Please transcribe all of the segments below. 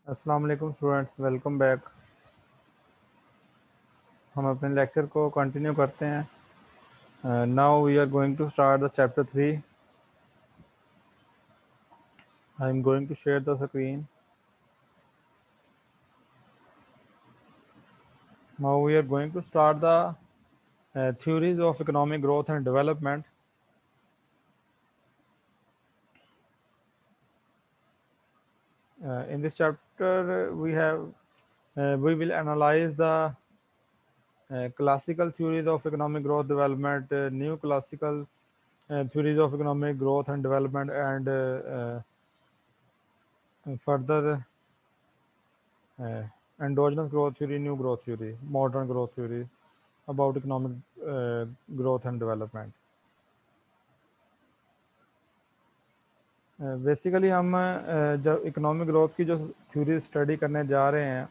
अस्सलाम वालेकुम students, welcome back. हम अपने लेक्चर को कंटिन्यू करते हैं। Now we are going to start the chapter 3। I am going to share the screen. Now we are going to start the theories of economic growth and development. In this chapter, we will analyze the classical theories of economic growth development, new classical theories of economic growth and development, and further uh, endogenous growth theory, new growth theory, modern growth theory about economic growth and development. Basically हम जब economic growth की जो theory study करने जा रहे हैं,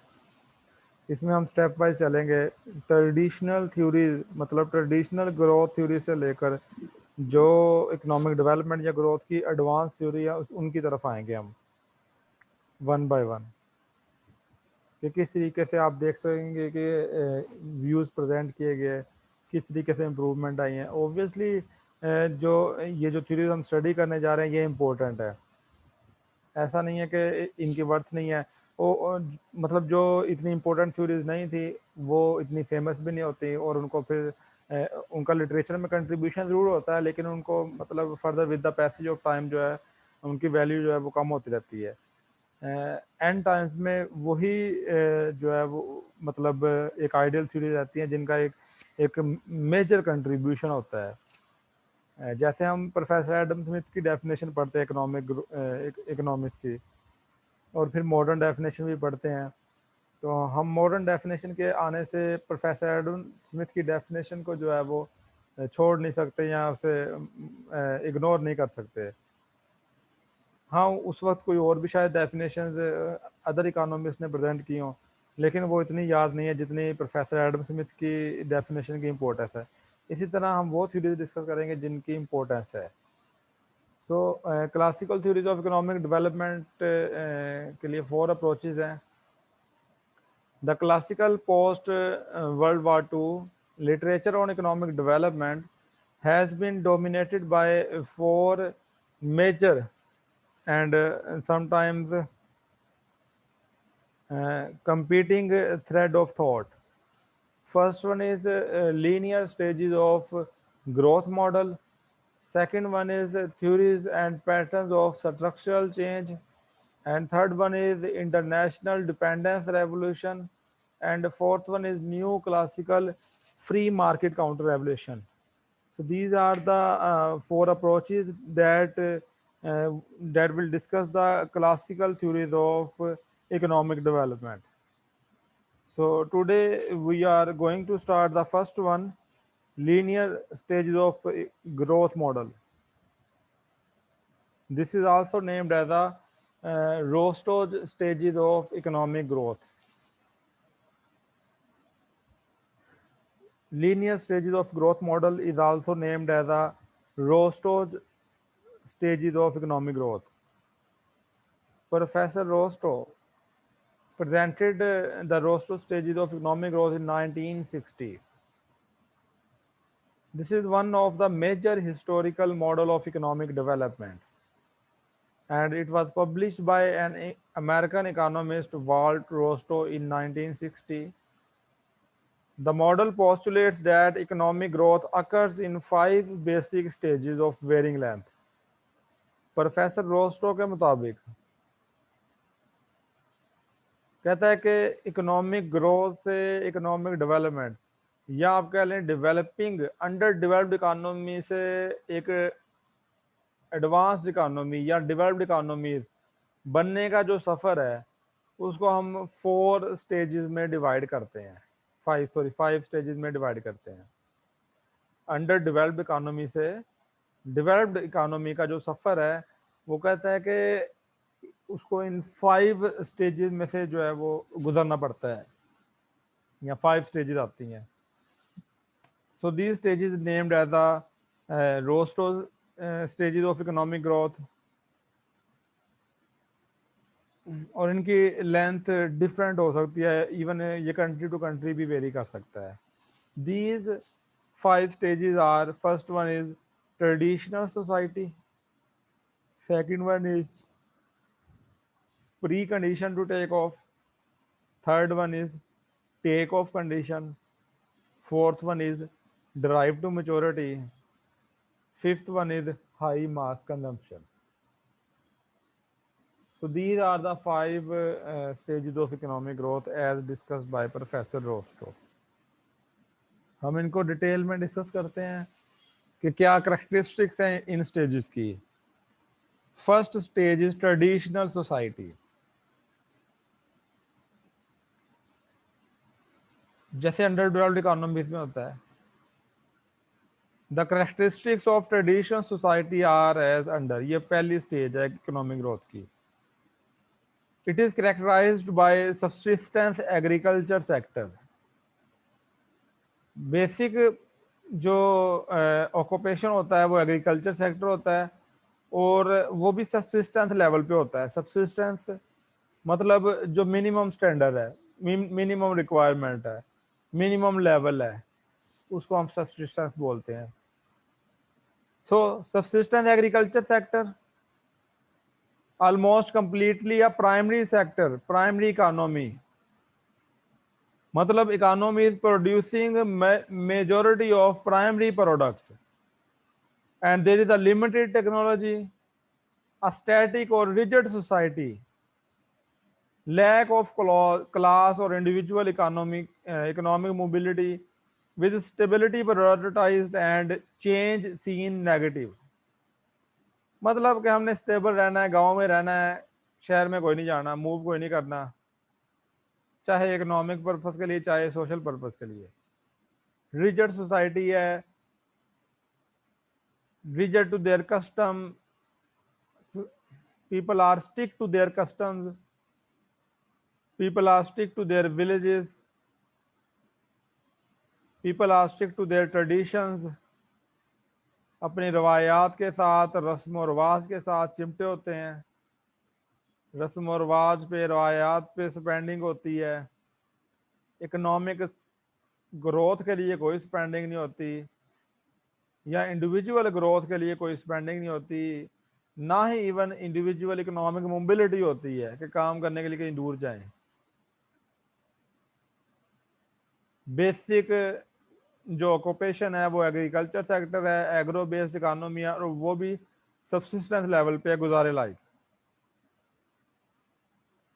इसमें हम स्टेप वाइज चलेंगे। ट्रेडिशनल थ्योरीज मतलब ट्रेडिशनल ग्रोथ थ्योरी से लेकर जो इकोनॉमिक डेवलपमेंट या ग्रोथ की एडवांस थ्योरी है उनकी तरफ आएंगे हम वन बाय वन, कि किस तरीके से आप देख सकेंगे कि व्यूज़ प्रेजेंट किए गए, किस तरीके से इम्प्रूवमेंट आई हैं। ओबियसली जो ये जो थ्योरीज हम स्टडी करने जा रहे हैं ये इम्पोर्टेंट है, ऐसा नहीं है कि इनकी वर्थ नहीं है। मतलब जो इतनी इम्पोर्टेंट थ्योरीज नहीं थी वो इतनी फेमस भी नहीं होती, और उनको फिर उनका लिटरेचर में कंट्रीब्यूशन ज़रूर होता है, लेकिन उनको मतलब further with the passage of time जो है उनकी वैल्यू जो है वो कम होती रहती है। एंड टाइम्स में वही जो है वो मतलब एक आइडियल थ्योरी रहती है जिनका एक मेजर कंट्रीब्यूशन होता है। जैसे हम प्रोफेसर एडम स्मिथ की डेफिनेशन पढ़ते हैं इकोनॉमिक्स की, और फिर मॉडर्न डेफिनेशन भी पढ़ते हैं, तो हम मॉडर्न डेफिनेशन के आने से प्रोफेसर एडम स्मिथ की डेफिनेशन को जो है वो छोड़ नहीं सकते या उसे इग्नोर नहीं कर सकते। हाँ, उस वक्त कोई और भी शायद डेफिनेशंस अदर इकोनॉमिस्ट ने प्रेजेंट की हों, लेकिन वो इतनी याद नहीं है जितनी प्रोफेसर एडम स्मिथ की डेफिनेशन की इम्पोर्टेंस है। इसी तरह हम वो थ्योरीज डिस्कस करेंगे जिनकी इम्पोर्टेंस है। So classical theories of economic development के लिए 4 अप्रोचेज हैं। The classical post world war two literature on economic development has been dominated by 4 major and sometimes competing thread of thought. First one is linear stages of growth model. Second one is theories and patterns of structural change. And third one is international dependence revolution. And fourth one is new classical free market counter revolution. So these are the 4 approaches that will discuss the classical theories of economic development. So today we are going to start the first one, linear stages of growth model. This is also named as the Rostow's stages of economic growth. Linear stages of growth model is also named as the Rostow's stages of economic growth. Professor Rostow presented the Rostow stages of economic growth in 1960. This is one of the major historical model of economic development, and it was published by an American economist, Walt Rostow, in 1960. The model postulates that economic growth occurs in 5 basic stages of varying length. Professor Rostow के मुताबिक कहता है कि economic growth से economic development, या आप कह लें डेवलपिंग अंडर डेवलप्ड इकोनॉमी से एक एडवांस्ड इकोनॉमी या डेवलप्ड इकोनॉमी बनने का जो सफ़र है उसको हम 4 स्टेजेस में डिवाइड करते हैं, 5 स्टेजेस में डिवाइड करते हैं। अंडर डेवलप्ड इकोनॉमी से डेवलप्ड इकोनॉमी का जो सफ़र है वो कहता है कि उसको इन 5 स्टेजेस में से जो है वो गुजरना पड़ता है, या 5 स्टेजेस आती हैं। So these stages named as the Rostow stages of economic growth. और इनकी लेंथ डिफरेंट हो सकती है, इवन ये कंट्री टू कंट्री भी वेरी कर सकता है। These 5 stages are: first one is traditional society, second one is precondition to take off, third one is take off condition, fourth one is drive to maturity, fifth one is high mass consumption. So these are the 5 stages of economic growth as discussed by Professor Rostow. हम इनको detail में discuss करते हैं कि क्या characteristics हैं इन stages की। First stage is traditional society. जैसे अंडर डेवलप्ड इकोनॉमीज में होता है, the characteristics of traditional society are as under. ये पहली स्टेज है इकोनॉमिक ग्रोथ की। It is characterized by subsistence agriculture sector. Basic जो ऑक्यूपेशन होता है वो एग्रीकल्चर सेक्टर होता है, और वो भी सब्सिस्टेंस लेवल पे होता है। सब्सिस्टेंस मतलब जो मिनिमम स्टैंडर्ड है, मिनिमम रिक्वायरमेंट है, मिनिमम लेवल है, उसको हम सब्सिस्टेंस बोलते हैं। So subsistence agriculture sector almost completely a primary sector, primary economy. मतलब economy is producing majority of primary products and there is a limited technology, a static or rigid society, lack of class or individual economic mobility, with stability prioritized and change seen negative। मतलब कि हमने stable रहना है, गांव में रहना है, शहर में कोई नहीं जाना, मूव कोई नहीं करना, चाहे इकोनॉमिक पर्पस के लिए चाहे सोशल पर्पस के लिए। रिजिड सोसाइटी है, rigid to their custom, people are stick to their customs, people are stick to their villages, people are stick to their traditions। अपनी रवायात के साथ, रस्म और रवाज के साथ चिमटे होते हैं। रस्म और रवाज पे, रवायात पे स्पेंडिंग होती है। इकोनॉमिक ग्रोथ के लिए कोई स्पेंडिंग नहीं होती, या इंडिविजुअल ग्रोथ के लिए कोई स्पेंडिंग नहीं होती, ना ही इवन इंडिविजुअल इकोनॉमिक मोबिलिटी होती है कि काम करने के लिए कहीं दूर जाएं। बेसिक जो ऑक्यूपेशन है वो एग्रीकल्चर सेक्टर है, एग्रो बेस्ड इकोनॉमी है, और वो भी सब्सिस्टेंस लेवल पे गुजारे लायक।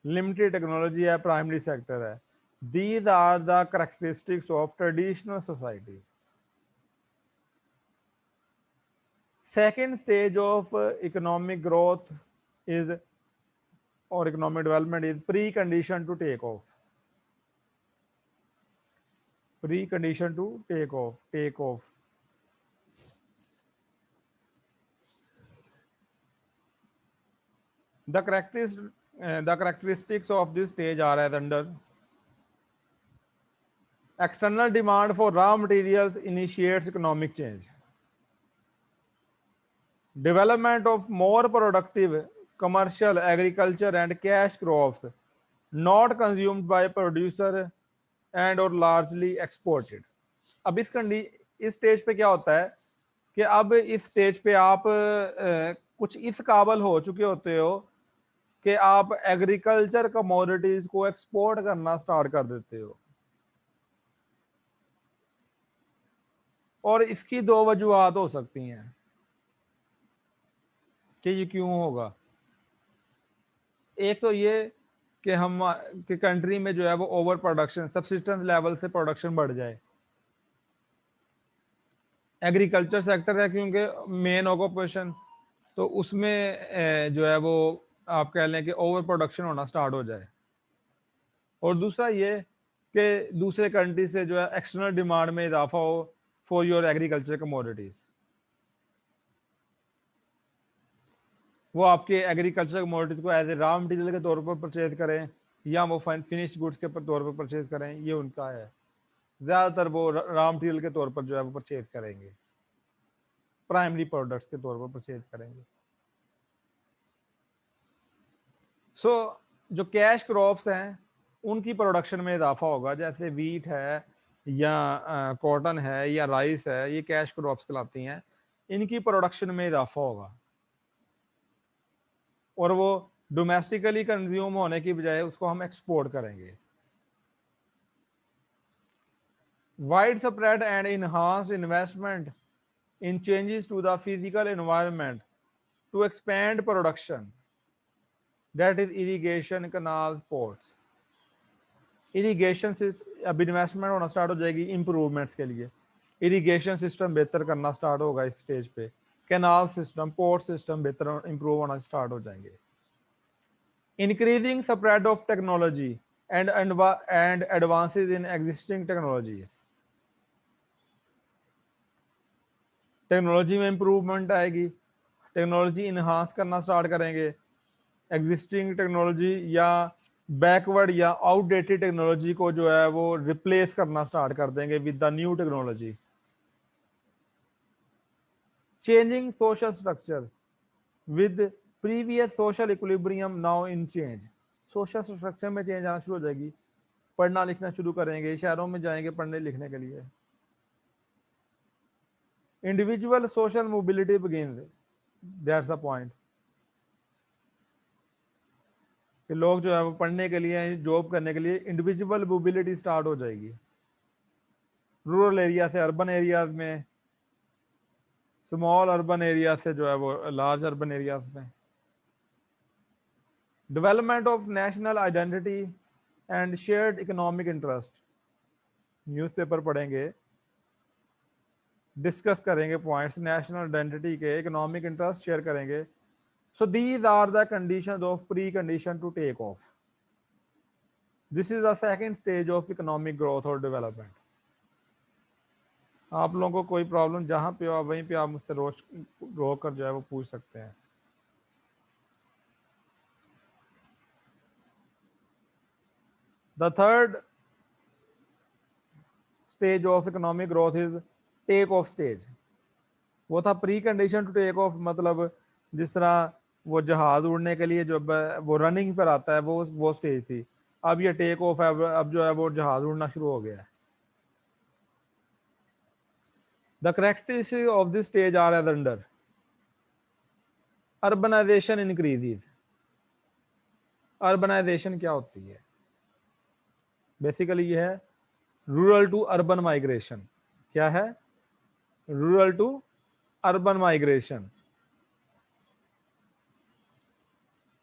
लिमिटेड टेक्नोलॉजी है, प्राइमरी सेक्टर है। These are the characteristics of traditional society. Second stage of economic growth is और economic development is precondition to take off. Precondition to take off. The characteristics of this stage are as under: external demand for raw materials initiates economic change, development of more productive commercial agriculture and cash crops not consumed by producer and or largely exported। अब इस stage पे क्या होता है कि अब इस stage पे आप कुछ इस काबिल हो चुके होते हो कि आप एग्रीकल्चर कमोडिटीज को एक्सपोर्ट करना स्टार्ट कर देते हो। और इसकी दो वजूहत हो सकती हैं कि ये क्यों होगा। एक तो ये कि हम कि कंट्री में जो है वो ओवर प्रोडक्शन, सब्सिस्टेंस लेवल से प्रोडक्शन बढ़ जाए। एग्रीकल्चर सेक्टर है क्योंकि मेन ऑक्यूपेशन, तो उसमें जो है वो आप कह लें कि ओवर प्रोडक्शन होना स्टार्ट हो जाए। और दूसरा ये कि दूसरे कंट्री से जो है एक्सटर्नल डिमांड में इजाफा हो फॉर योर एग्रीकल्चर कमोडिटीज। वो आपके एग्रीकल्चर कमोडिटीज को एज ए रॉ मटेरियल के तौर पर परचेज करें या वो फिनिश्ड गुड्स के तौर पर परचेज करें, ये उनका है। ज्यादातर वो रॉ मटेरियल के तौर पर जो है वो परचेज करेंगे, प्राइमरी प्रोडक्ट्स के तौर पर परचेज करेंगे। सो जो कैश क्रॉप्स हैं उनकी प्रोडक्शन में इजाफा होगा, जैसे वीट है या कॉटन है या राइस है, ये कैश क्रॉप्स कहलाती हैं, इनकी प्रोडक्शन में इजाफा होगा और वो डोमेस्टिकली कंज्यूम होने की बजाय उसको हम एक्सपोर्ट करेंगे। Wide spread and enhanced investment in changes to the physical environment to expand production, that is irrigation, canals, ports। Irrigation से अब इन्वेस्टमेंट होना स्टार्ट हो जाएगी इंप्रूवमेंट्स के लिए, इरीगेशन सिस्टम बेहतर करना स्टार्ट होगा इस स्टेज पे, कैनाल सिस्टम, पोर्ट सिस्टम बेहतर इंप्रूव होना स्टार्ट हो जाएंगे। Increasing spread of technology and advances in existing technologies, technology में इंप्रूवमेंट आएगी, टेक्नोलॉजी इन्हांस करना स्टार्ट करेंगे, एग्जिस्टिंग टेक्नोलॉजी या बैकवर्ड या आउटडेटेड टेक्नोलॉजी को जो है वो रिप्लेस करना स्टार्ट कर देंगे with the new technology. Changing social structure with previous social equilibrium now in change, social structure में चेंज आना शुरू हो जाएगी, पढ़ना लिखना शुरू करेंगे, शहरों में जाएंगे पढ़ने लिखने के लिए। Individual social mobility begins, that's the point, कि लोग जो है वो पढ़ने के लिए, जॉब करने के लिए इंडिविजुअल मोबिलिटी स्टार्ट हो जाएगी, रूरल एरिया से अर्बन एरियाज में, स्मॉल अर्बन एरिया से जो है वो लार्ज अर्बन एरियाज में। Development of national identity and shared economic interest, newspaper पढ़ेंगे, डिस्कस करेंगे पॉइंट्स, नेशनल आइडेंटिटी के, इकोनॉमिक इंटरेस्ट शेयर करेंगे। So these are the conditions of precondition to take off. This is the second stage of economic growth or development. आप लोगों को कोई problem जहां पे हो वहीं पे आप मुझसे रोक कर जो है वो पूछ सकते हैं। The third stage of economic growth is take off stage. वो था precondition to take off, मतलब जिस तरह वो जहाज उड़ने के लिए जो वो रनिंग पर आता है वो स्टेज थी। अब ये टेक ऑफ है, अब जो है वो जहाज उड़ना शुरू हो गया है। The characteristic of this stage are as under. Urbanization increases. Urbanization क्या होती है? बेसिकली ये है रूरल टू अर्बन माइग्रेशन। क्या है? रूरल टू अर्बन माइग्रेशन,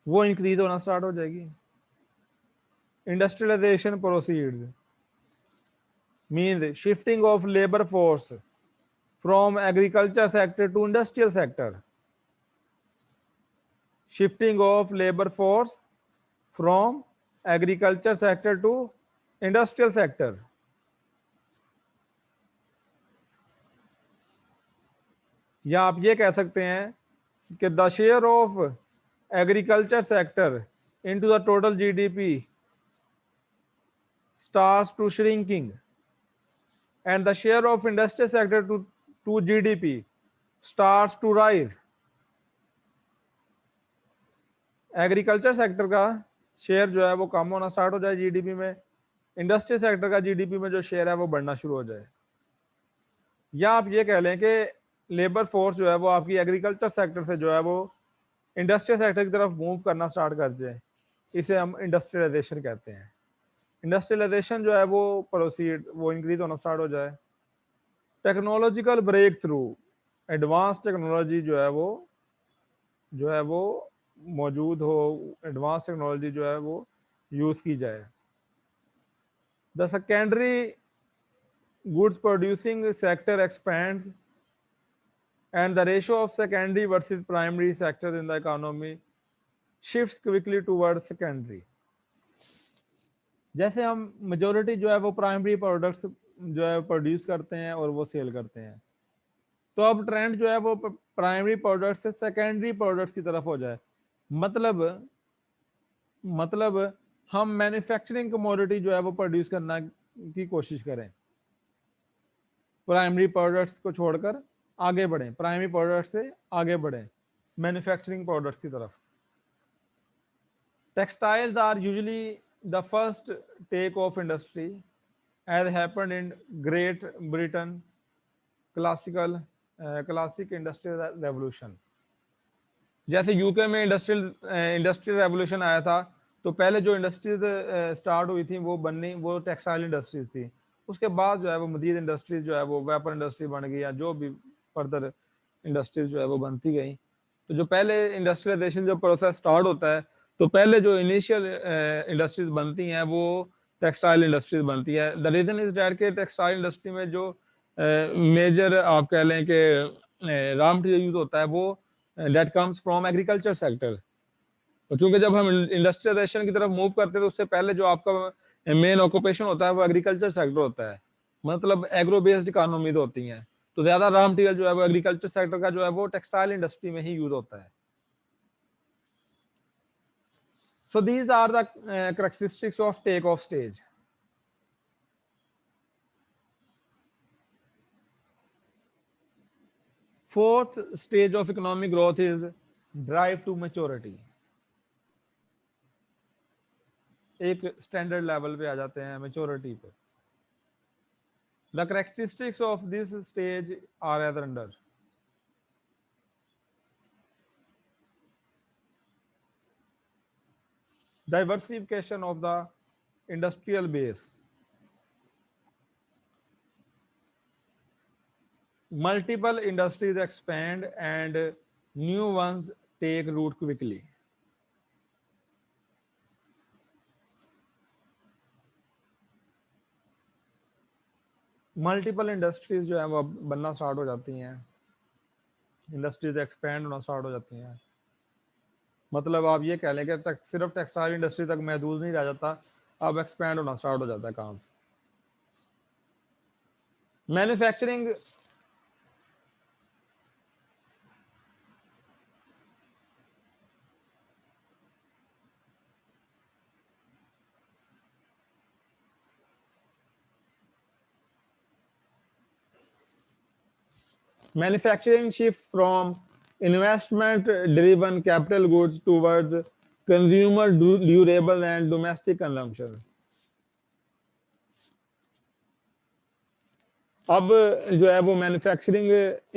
वो इंक्रीज होना स्टार्ट हो जाएगी। Industrialization proceeds means shifting of labour force from agriculture sector to industrial sector. Shifting of labour force from agriculture sector to industrial sector. या आप ये कह सकते हैं कि the share of agriculture sector into the total GDP starts to shrinking and the share of industrial sector to GDP starts to rise। Agriculture sector का share जो है वो कम होना स्टार्ट हो जाए जीडीपी में, इंडस्ट्रियल सेक्टर का जीडीपी में जो शेयर है वो बढ़ना शुरू हो जाए। या आप ये कह लें कि लेबर फोर्स जो है वो आपकी एग्रीकल्चर सेक्टर से जो है वो इंडस्ट्रियल सेक्टर की तरफ मूव करना स्टार्ट कर जाए, इसे हम इंडस्ट्रियलाइजेशन कहते हैं। इंडस्ट्रियलाइजेशन जो है वो प्रोसीड, वो इंक्रीज होना स्टार्ट हो जाए। Technological breakthrough, advance technology जो है वो मौजूद हो, एडवांस टेक्नोलॉजी जो है वो यूज की जाए। The secondary goods producing sector expends and the ratio of secondary versus primary sector in the economy shifts quickly towards secondary। जैसे हम मेजोरिटी जो है वो प्राइमरी प्रोडक्ट्स जो है प्रोड्यूस करते हैं और वो सेल करते हैं, तो अब ट्रेंड जो है वो प्राइमरी प्रोडक्ट्स से सेकेंडरी प्रोडक्ट्स की तरफ हो जाए। मतलब हम मैन्युफैक्चरिंग कमोडिटी जो है वो प्रोड्यूस करना की कोशिश करें, प्राइमरी प्रोडक्ट्स को छोड़कर आगे बढ़ें, प्राइमरी प्रोडक्ट से आगे बढ़ें मैन्युफैक्चरिंग प्रोडक्ट्स की तरफ। Textiles are usually the first take of industry, as happened in Great Britain, classic industrial revolution. जैसे यूके में इंडस्ट्रियल रेवोल्यूशन आया था, तो पहले जो इंडस्ट्रीज स्टार्ट हुई थी वो टेक्सटाइल इंडस्ट्रीज थी। उसके बाद जो है वो मजीद इंडस्ट्रीज जो है वो वेपर इंडस्ट्री बन गई, या जो भी फर्दर इंडस्ट्रीज जो है वो बनती गई। तो जो पहले इंडस्ट्रियलाइजेशन जो प्रोसेस स्टार्ट होता है, तो पहले जो इनिशियल इंडस्ट्रीज बनती हैं वो टेक्सटाइल इंडस्ट्रीज बनती है। द रीजन इज डैट के टेक्सटाइल इंडस्ट्री में जो मेजर आप कह लें कि रॉ मटेरियल यूज होता है वो that comes from agriculture sector। तो चूंकि जब हम इंडस्ट्रियलाइजेशन की तरफ मूव करते हैं तो उससे पहले जो आपका मेन ऑक्यूपेशन होता है वो एग्रीकल्चर सेक्टर होता है, मतलब एग्रो बेस्ड इकोनॉमी होती हैं। तो ज्यादा रॉ मटेरियल जो है वो एग्रीकल्चर सेक्टर का जो है वो टेक्सटाइल इंडस्ट्री में ही यूज होता है। So these are the characteristics of take off stage. Fourth stage of economic growth is drive to maturity. एक स्टैंडर्ड लेवल पे आ जाते हैं, मैच्योरिटी पे। The characteristics of this stage are as under. Diversification of the industrial base, multiple industries expand and new ones take root quickly। Multiple industries जो है वो बनना स्टार्ट हो जाती हैं, इंडस्ट्रीज एक्सपेंड होना स्टार्ट हो जाती हैं। मतलब आप ये कह लें कि सिर्फ टेक्सटाइल इंडस्ट्री तक महदूद नहीं रह जाता, अब एक्सपेंड होना स्टार्ट हो जाता है काम। Manufacturing Manufacturing shifts from investment-driven capital goods towards consumer durable and domestic consumption। अब जो है वो मैन्युफैक्चरिंग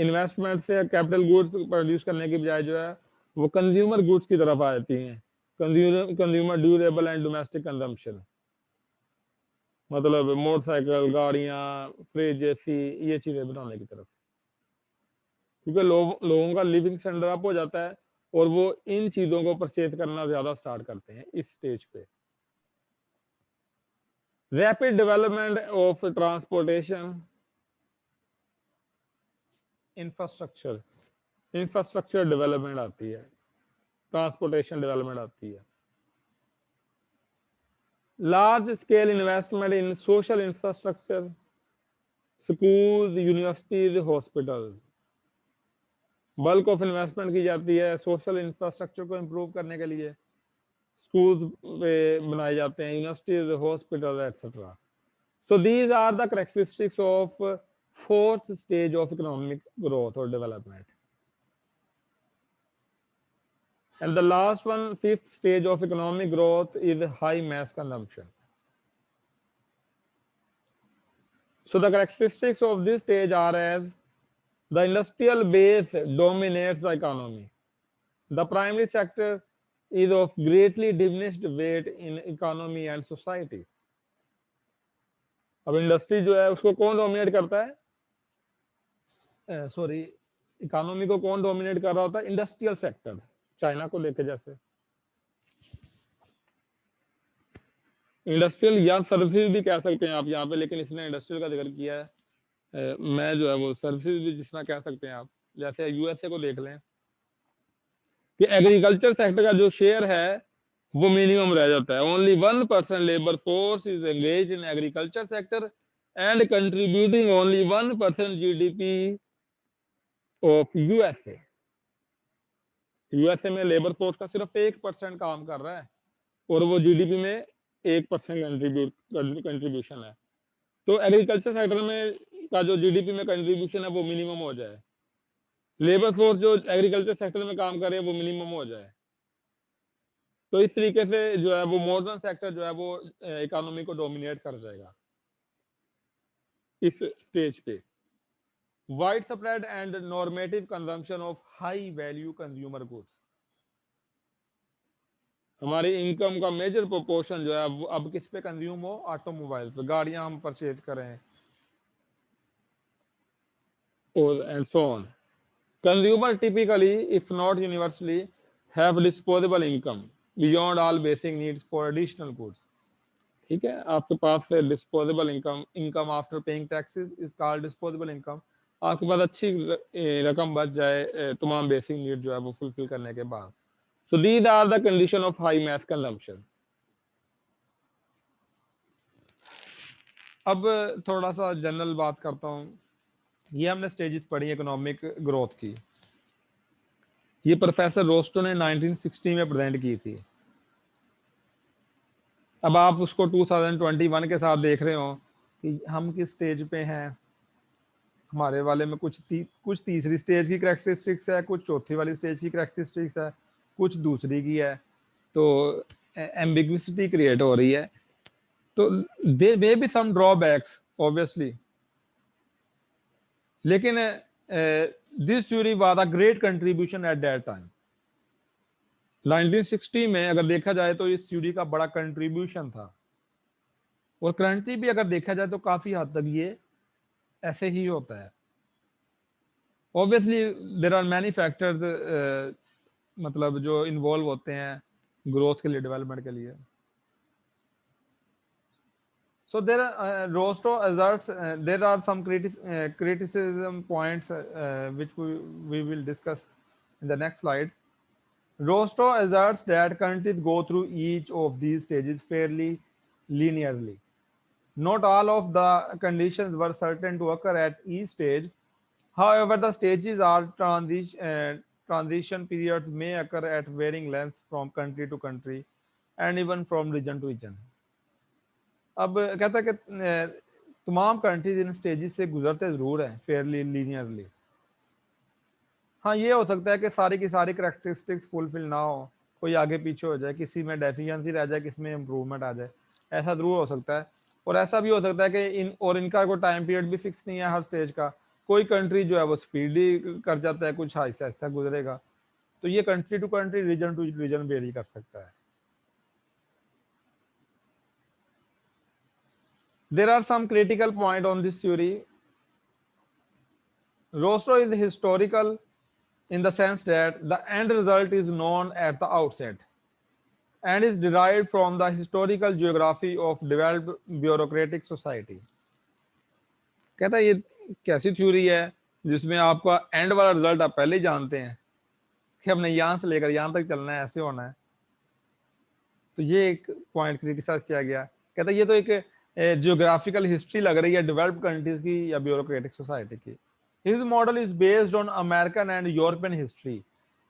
इन्वेस्टमेंट से कैपिटल गुड्स प्रोड्यूस करने की बजाय जो है वो कंज्यूमर गुड्स की तरफ आ जाती हैं। Consumer durable and domestic consumption, मतलब मोटरसाइकिल, गाड़ियां, फ्रिज, एसी, ये चीजें बनाने की तरफ, क्योंकि लोगों का लिविंग स्टैंडर्ड अप हो जाता है और वो इन चीजों को परचेज करना ज्यादा स्टार्ट करते हैं इस स्टेज पे। Rapid development of transportation, infrastructure development आती है, ट्रांसपोर्टेशन डेवलपमेंट आती है। Large scale investment in social infrastructure, school, universities, hospital, bulk of investment की जाती है सोशल इंफ्रास्ट्रक्चर को इम्प्रूव करने के लिए। स्कूल्स पे बनाए जाते हैं, universities, hospital, etcetera. So these are the characteristics of fourth stage of economic growth और development. And the last one, fifth stage of economic growth, is high mass consumption. So the characteristics of this stage are as the industrial base dominates the economy. The primary sector is of greatly diminished weight in economy and society. अब industry जो है उसको कौन dominate करता है? Sorry, economy को कौन dominate कर रहा होता है? Industrial sector. चाइना को लेके जैसे इंडस्ट्रियल या सर्विसेज भी कह सकते हैं आप यहाँ पे, लेकिन इसने इंडस्ट्रियल का जिक्र किया है। मैं जो है वो सर्विसेज भी जिस तरह कह सकते हैं आप, जैसे यूएसए को देख लें कि एग्रीकल्चर सेक्टर का जो शेयर है वो मिनिमम रह जाता है। Only 1% labour force is engage in agriculture sector and contributing only 1% GDP of USA. USA में लेबर फोर्स का सिर्फ 1% काम कर रहा है और वो जीडीपी में 1% कंट्रीब्यूशन है। तो एग्रीकल्चर सेक्टर में का जो जीडीपी में कंट्रीब्यूशन है वो मिनिमम हो जाए, लेबर फोर्स जो एग्रीकल्चर सेक्टर में काम करे वो मिनिमम हो जाए। तो इस तरीके से जो है वो मॉडर्न सेक्टर जो है वो इकोनॉमी को डोमिनेट कर जाएगा इस स्टेज पे। Wide spread and normative consumption of high value consumer goods, हमारी इनकम का मेजर प्रोपोर्शन जो है अब किस पे कंज्यूम हो, ऑटोमोबाइल पे, गाड़ियां हम परचेज करें और and so on. Consumer typically if not universally have disposable income beyond all basic needs for additional goods. ठीक है, आपके पास से disposable income, income after paying taxes is called disposable income. आपके पास अच्छी रकम बच जाए तमाम बेसिक नीड जो है वो फुलफिल करने के बाद। So these are the condition of high mass consumption. अब थोड़ा सा जनरल बात करता हूँ। ये हमने स्टेजेस पढ़ी इकोनॉमिक ग्रोथ की, ये प्रोफेसर रोस्टो ने 1960 में प्रेजेंट की थी। अब आप उसको 2021 के साथ देख रहे हो कि हम किस स्टेज पे हैं। हमारे वाले में कुछ तीसरी स्टेज की करैक्टरिस्टिक्स है, कुछ चौथी वाली स्टेज की करैक्टरिस्टिक्स है, कुछ दूसरी की है, तो एम्बिग्विसिटी क्रिएट हो रही है। तो there may be some drawbacks obviously, लेकिन this theory was a great contribution at that time. 1960 में अगर देखा जाए तो इस थ्योरी का बड़ा कंट्रीब्यूशन था, और करंटली भी अगर देखा जाए तो काफी हद तक ये ऐसे ही होता है। Obviously there are many factors मतलब जो इन्वॉल्व होते हैं ग्रोथ के लिए, डेवलपमेंट के लिए। So there are Rostow asserts there are some criticism points which we will discuss in the next slide. Rostow asserts that countries go through each of these stages fairly linearly. Not all of the conditions were certain to occur at each stage. However, the stages are transition periods may occur at varying lengths from country to country and even from region to region. अब कहता है कि तमाम countries in stages से गुजरते जरूर हैं Fairlie linearly. हाँ, ये हो सकता है कि सारी की सारी करैक्टरिस्टिक्स फुलफिल ना हो, कोई आगे पीछे हो जाए, किसी में डेफिशिएंसी रह जाए, किसी में इम्प्रूवमेंट आ जाए, ऐसा जरूर हो सकता है। और ऐसा भी हो सकता है कि इनका कोई टाइम पीरियड भी फिक्स नहीं है हर स्टेज का। कोई कंट्री जो है वो स्पीडली कर जाता है, कुछ ऐसा ऐसा गुजरेगा। तो ये country to country, region to region vary कर सकता है। There are some critical point on this theory. Rostow is historical in the sense that the end result is known at the outset and is derived from the historical geography of developed bureaucratic society. कहता है ये कैसी theory है जिसमें आपका and वाला result आप पहले ही जानते हैं कि हमने यहां से लेकर यहां तक चलना है, ऐसे होना है। तो ये एक पॉइंट क्रिटिसाइज किया गया। कहता है ये तो एक जियोग्राफिकल हिस्ट्री लग रही है डेवलप्ड कंट्रीज की या ब्यूरोक्रेटिक सोसाइटी की। His model is based on American and European history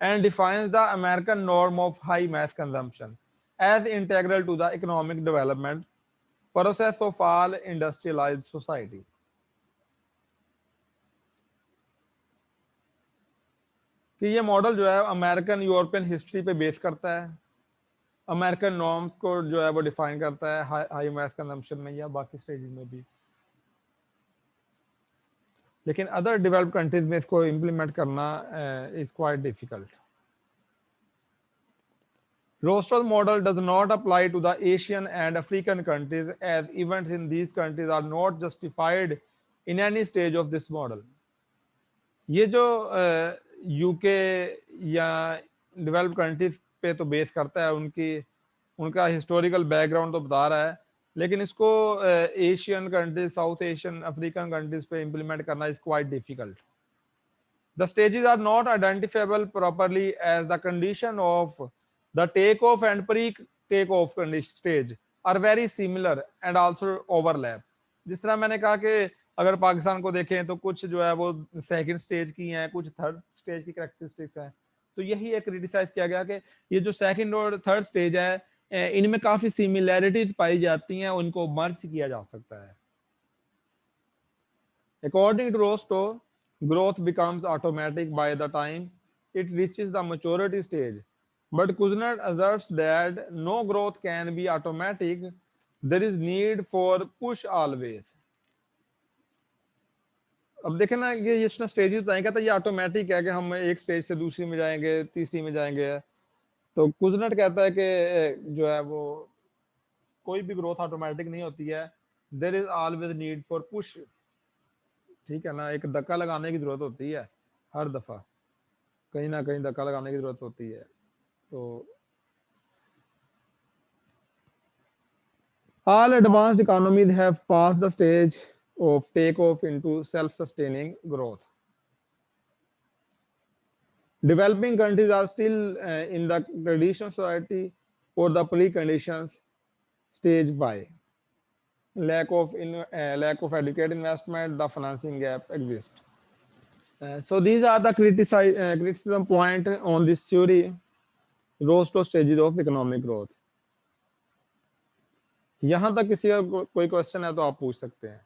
and defines the American norm of high mass consumption as integral to the economic development process of all industrialized society. कि ये model जो है American European history पे base करता है, American norms को जो है वो डिफाइन करता है हाई मास कंजम्पशन में या बाकी स्टेजेस में भी। लेकिन अदर डेवलप्ड कंट्रीज में इसको इंप्लीमेंट करना is quite difficult. Rostow's model does not apply to the Asian and African countries as events in these countries are not justified in any stage of this model. ये जो UK या developed countries पे तो base करता है, उनका historical background तो बता रहा है, लेकिन इसको Asian countries, south Asian, African countries पे इंप्लीमेंट करना is quite difficult. The stages are not identifiable properly as the condition of the takeoff and pre-takeoff stage are very similar and also overlap. जिस तरह मैंने कहा कि अगर पाकिस्तान को देखें तो कुछ जो है वो सेकंड स्टेज की हैं, कुछ थर्ड स्टेज की करैक्टरिस्टिक्स हैं। तो यही एक क्रिटिसाइज किया गया कि ये जो सेकंड और थर्ड स्टेज है इनमें काफी सिमिलैरिटीज पाई जाती हैं, उनको मर्ज किया जा सकता है। According to Rostow, growth becomes automatic by the time it reaches the maturity stage but Kuznets asserts that no growth can be automatic. There is need for push always. अब देखें ना ये इसने स्टेजेस बताएं, कहता है ये ऑटोमेटिक है कि हम एक स्टेज से दूसरी में जाएंगे, तीसरी में जाएंगे। तो कुजनेट कहता है कि जो है वो कोई भी ग्रोथ ऑटोमेटिक नहीं होती है, there is always need for push. ठीक है ना, एक धक्का लगाने की जरूरत होती है, हर दफा कहीं ना कहीं धक्का लगाने की जरूरत होती है। तो all advanced economies have passed the stage of takeoff into self-sustaining growth. Developing countries are still in the traditional society or the preconditions stage by lack of adequate investment, the financing gap exists. So these are the criticism point on this theory, rose to stages of economic growth. यहाँ तक किसी का कोई question है तो आप पूछ सकते हैं।